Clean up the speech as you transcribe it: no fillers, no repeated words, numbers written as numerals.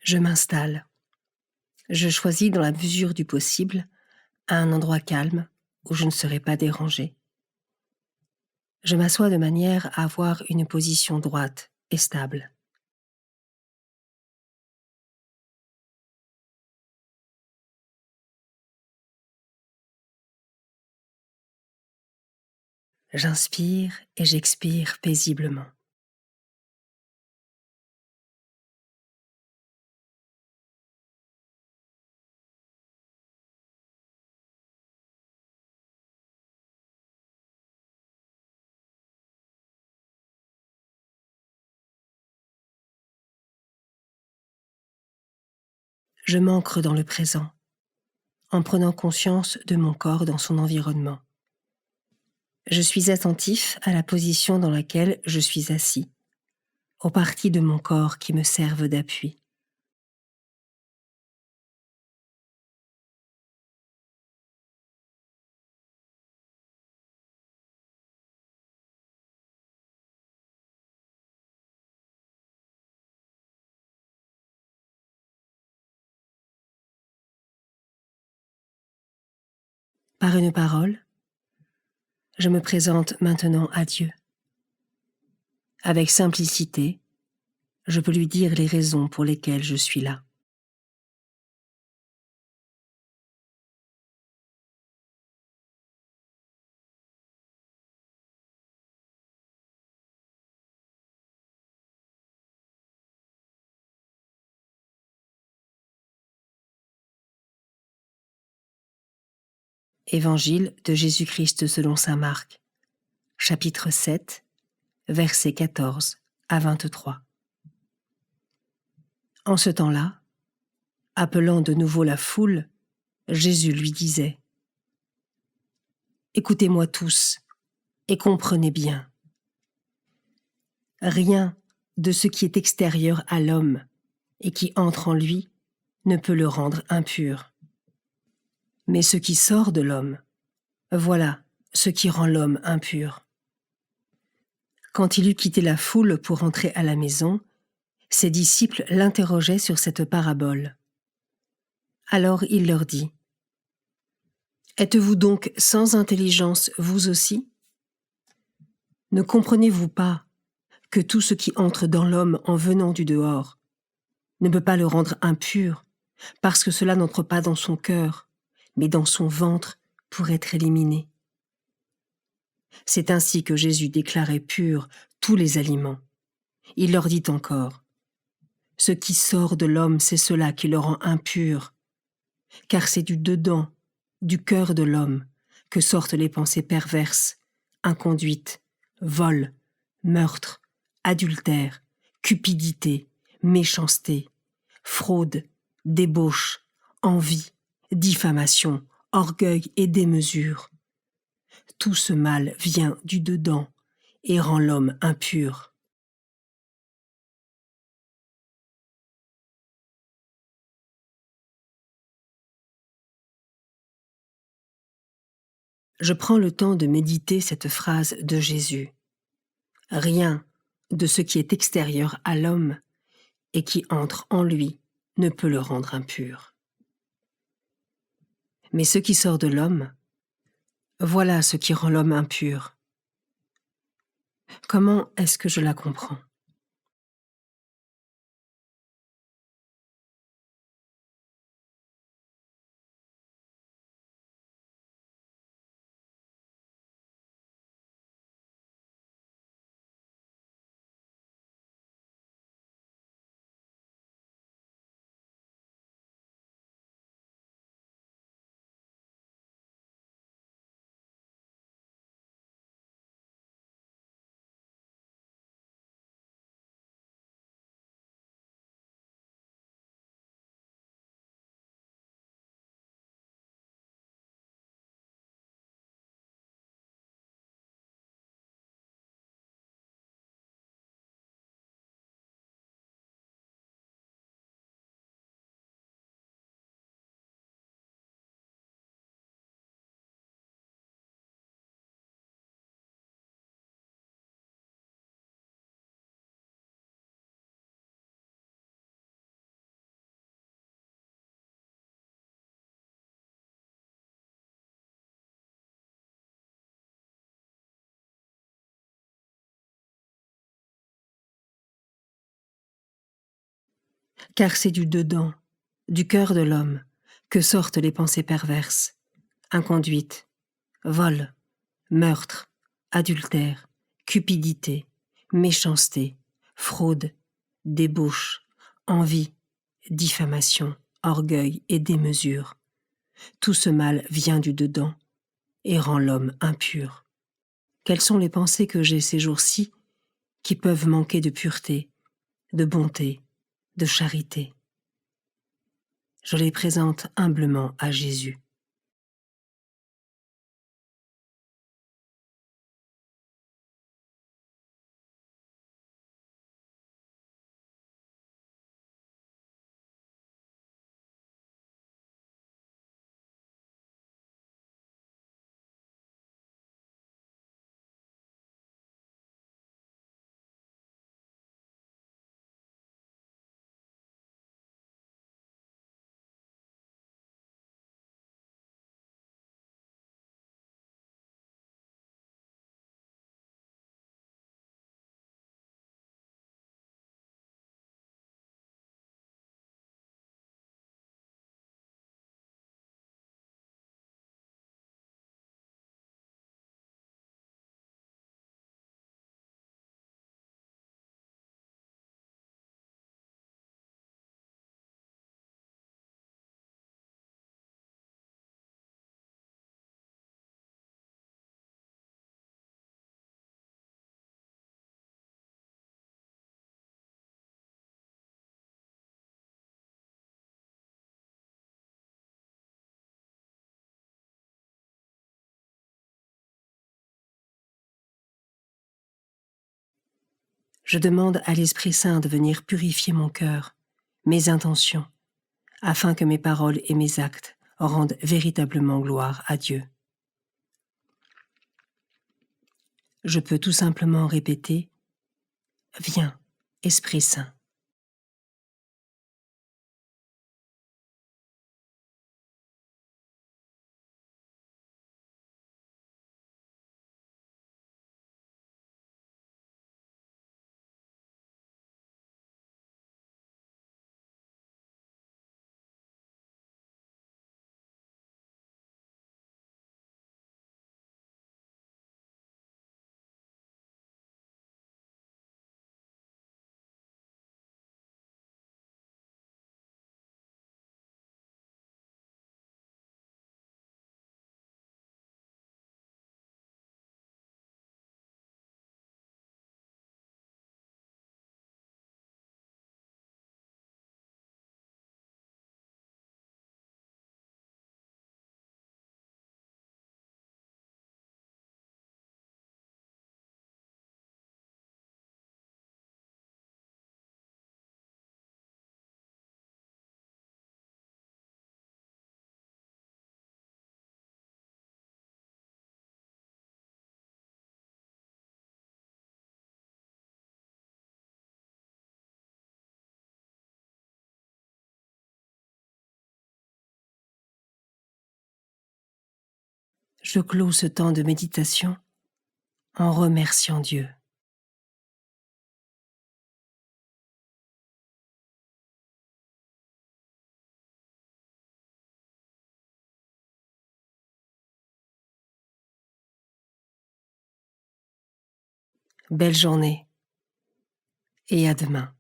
Je m'installe. Je choisis dans la mesure du possible un endroit calme où je ne serai pas dérangée. Je m'assois de manière à avoir une position droite et stable. J'inspire et j'expire paisiblement. Je m'ancre dans le présent, en prenant conscience de mon corps dans son environnement. Je suis attentif à la position dans laquelle je suis assis, aux parties de mon corps qui me servent d'appui. Par une parole, je me présente maintenant à Dieu. Avec simplicité, je peux lui dire les raisons pour lesquelles je suis là. Évangile de Jésus-Christ selon saint Marc, chapitre 7, versets 14 à 23. En ce temps-là, appelant de nouveau la foule, Jésus lui disait : « Écoutez-moi tous et comprenez bien. Rien de ce qui est extérieur à l'homme et qui entre en lui ne peut le rendre impur. Mais ce qui sort de l'homme, voilà ce qui rend l'homme impur. » Quand il eut quitté la foule pour entrer à la maison, ses disciples l'interrogeaient sur cette parabole. Alors il leur dit : « Êtes-vous donc sans intelligence, vous aussi ? Ne comprenez-vous pas que tout ce qui entre dans l'homme en venant du dehors ne peut pas le rendre impur, parce que cela n'entre pas dans son cœur, mais dans son ventre pour être éliminé. C'est ainsi que Jésus déclarait purs tous les aliments. Il leur dit encore : ce qui sort de l'homme, c'est cela qui le rend impur, car c'est du dedans, du cœur de l'homme, que sortent les pensées perverses, inconduites, vol, meurtre, adultère, cupidité, méchanceté, fraude, débauche, envie, diffamation, orgueil et démesure. Tout ce mal vient du dedans et rend l'homme impur. » Je prends le temps de méditer cette phrase de Jésus. Rien de ce qui est extérieur à l'homme et qui entre en lui ne peut le rendre impur. Mais ce qui sort de l'homme, voilà ce qui rend l'homme impur. Comment est-ce que je la comprends ? car c'est du dedans, du cœur de l'homme, que sortent les pensées perverses, inconduite, vol, meurtre, adultère, cupidité, méchanceté, fraude, débauche, envie, diffamation, orgueil et démesure. Tout ce mal vient du dedans et rend l'homme impur. Quelles sont les pensées que j'ai ces jours-ci qui peuvent manquer de pureté, de bonté, de charité? Je les présente humblement à Jésus. Je demande à l'Esprit Saint de venir purifier mon cœur, mes intentions, afin que mes paroles et mes actes rendent véritablement gloire à Dieu. Je peux tout simplement répéter « Viens, Esprit Saint ». Je clôt ce temps de méditation en remerciant Dieu. Belle journée et à demain.